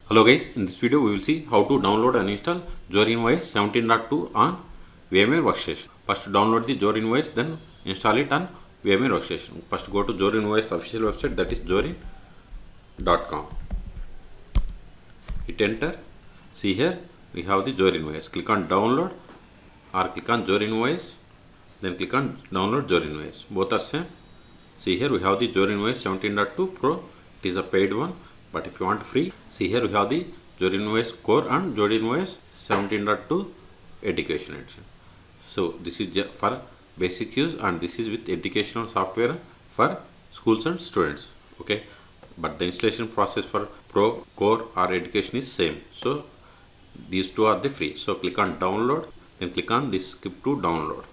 Hello guys, in this video we will see how to download and install Zorin OS 17.2 on VMware Workstation. First download the Zorin OS, then install it on VMware Workstation. First go to Zorin OS official website, that is zorin.com. Hit enter. See here we have the Zorin OS. Click on download or click on Zorin OS, then click on download Zorin OS. Both are same. See here we have the Zorin OS 17.2 Pro. It is a paid one. But if you want free, see here we have the Zorin OS Core and Zorin OS 17.2 Education Edition. So this is for basic use and this is with educational software for schools and students. Okay, but the installation process for Pro, Core or Education is same. So these two are the free. So click on download, then click on this skip to download.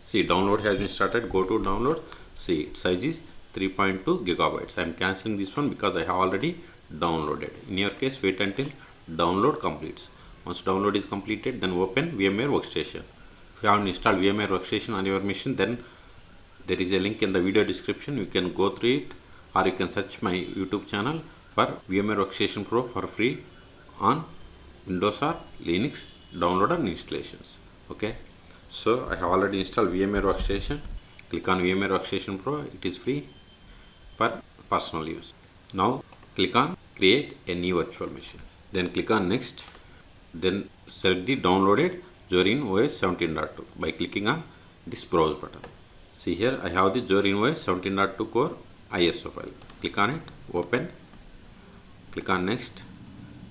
See, download has been started. Go to download. See, its size is 3.2 gigabytes. I am cancelling this one because I have already downloaded. In your case, wait until download completes. Once download is completed, then open VMware Workstation. If you haven't installed VMware Workstation on your machine, then there is a link in the video description. You can go through it, or you can search my YouTube channel for VMware Workstation Pro for free on Windows or Linux download and installations. Okay, so I have already installed VMware Workstation. Click on VMware Workstation Pro. It is free for personal use. Now click on create a new virtual machine. Then click on next. Then select the downloaded Zorin OS 17.2 by clicking on this browse button. See here I have the Zorin OS 17.2 core ISO file. Click on it, open. Click on next.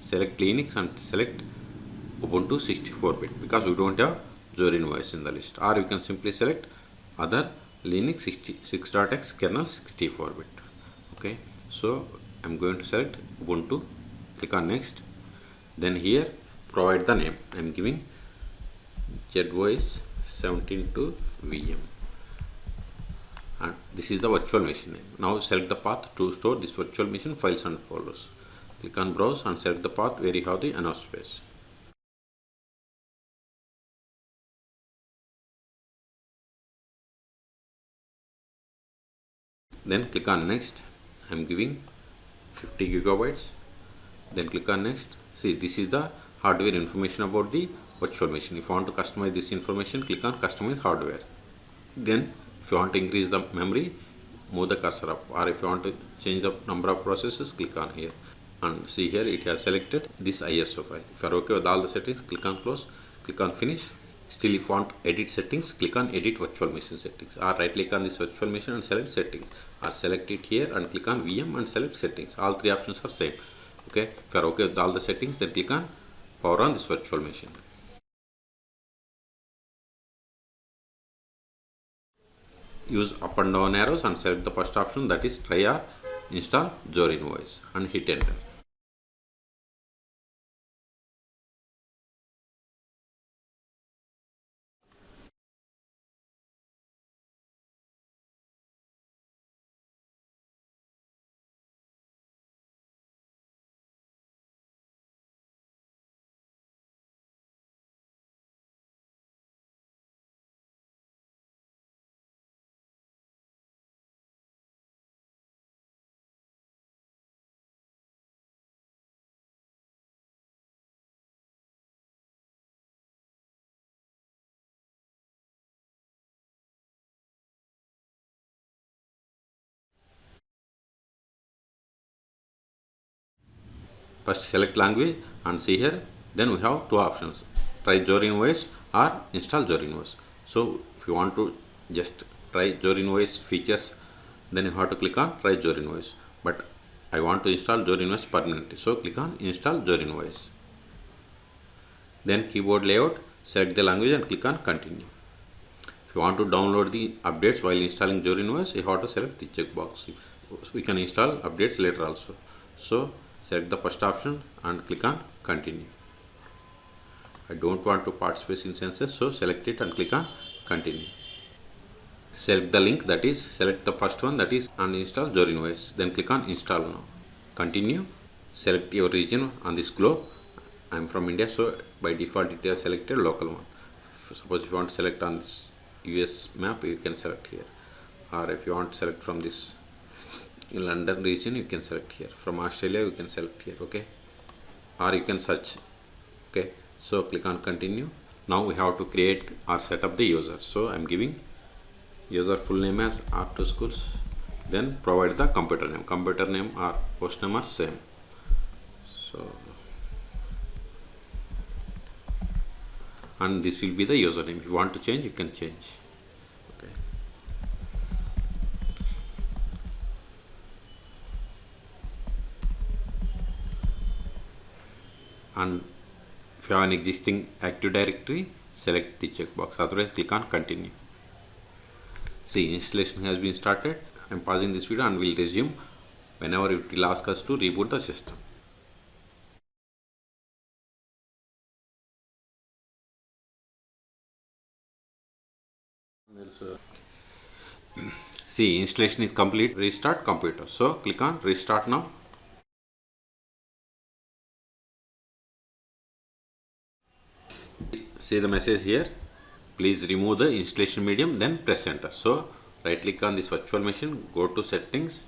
Select Linux and select Ubuntu 64-bit because we don't have Zorin OS in the list. Or you can simply select other Linux 6.x kernel 64-bit. Okay, so I'm going to select Ubuntu. Click on next. Then here provide the name. I'm giving ZOS 17.2 VM, and this is the virtual machine name. Now select the path to store this virtual machine files and folders. Click on browse and select the path where you have the enough space. Then click on next. I'm giving 50 gigabytes. Then click on next. See, this is the hardware information about the virtual machine. If you want to customize this information, click on customize hardware. Then if you want to increase the memory, move the cursor up, or if you want to change the number of processes, click on here. And see here it has selected this ISO file. If you are okay with all the settings, click on close, click on finish. Still, if you want edit settings, click on edit virtual machine settings, or right click on this virtual machine and select settings, or select it here and click on VM and select settings. All three options are same. Okay, if you are okay with all the settings, then click on power on this virtual machine. Use up and down arrows and select the first option, that is try or install Zorin OS, and hit enter. First select language and see here, then we have two options, try Zorin OS or install Zorin OS. So if you want to just try Zorin OS features, then you have to click on try Zorin OS. But I want to install Zorin OS permanently, so click on install Zorin OS. Then keyboard layout, select the language and click on continue. If you want to download the updates while installing Zorin OS, you have to select the checkbox. We can install updates later also. So select the first option and click on continue. I don't want to participate in census, so select it and click on continue. Select the link, that is select the first one, that is uninstall Zorin OS, then click on install now. Continue. Select your region on this globe. I am from India, so by default it is selected local one. Suppose if you want to select on this US map, you can select here, or if you want to select from this London region, you can select here. From Australia, you can select here. Okay, or you can search. Okay, so click on continue. Now we have to create or set up the user. So I'm giving user full name as R2 schools, then provide the computer name or host name are same. So and this will be the username. If you want to change, you can change. Okay. And if you have an existing active directory, select the checkbox, otherwise click on continue. See, installation has been started. I'm pausing this video and will resume whenever it will ask us to reboot the system. See, installation is complete. Restart computer. So click on restart now. See the message here. Please remove the installation medium, then press enter. So right click on this virtual machine, go to settings,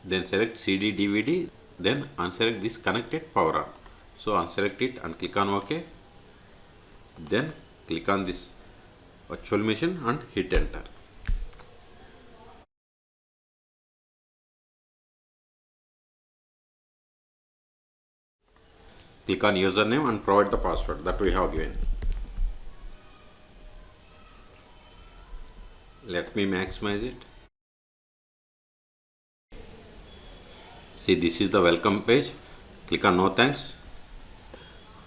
then select CD DVD, then unselect this connected power on. So unselect it and click on OK. Then click on this virtual machine and hit enter. Click on username and provide the password that we have given. Let me maximize it. See, this is the welcome page. Click on no thanks.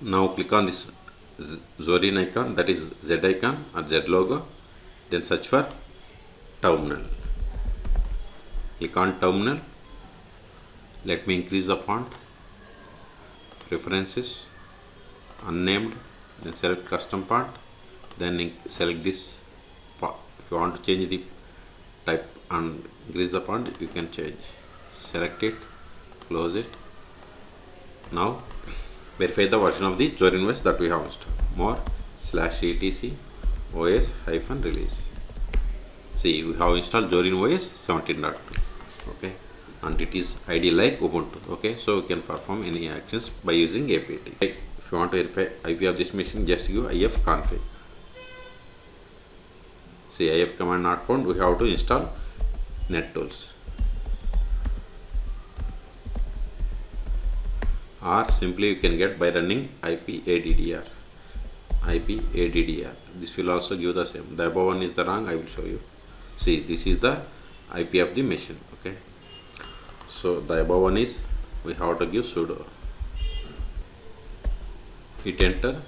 Now click on this Zorin icon, that is Z icon or Z logo. Then search for terminal. Click on terminal. Let me increase the font. Preferences, unnamed, then select custom font, then select this. If you want to change the type and increase the font, you can change. Select it, close it. Now verify the version of the Zorin OS that we have installed. More /etc os-release. See, we have installed Zorin OS 17.2. Okay, and it is ID like Ubuntu. Okay, so we can perform any actions by using apt. If you want to verify IP of this machine, just give ifconfig. See, if command not found, we have to install NetTools, or simply you can get by running ipaddr. This will also give the same. The above one is the wrong. I will show you. See, this is the IP of the machine. Okay, so the above one is, we have to give sudo. Hit enter.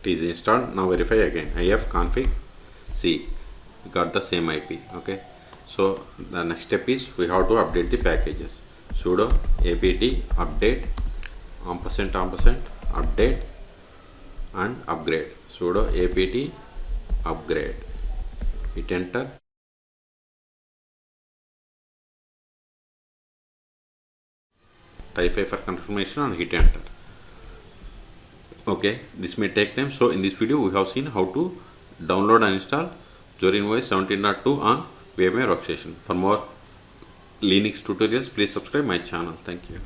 It is installed. Now verify again. ifconfig. See, we got the same IP. Okay, so the next step is we have to update the packages. Sudo apt update && update and upgrade. Sudo apt upgrade. Hit enter. Type A for confirmation and hit enter. Okay, this may take time. So in this video we have seen how to download and install Zorin OS 17.2 on VMware Workstation. For more Linux tutorials, please subscribe my channel. Thank you.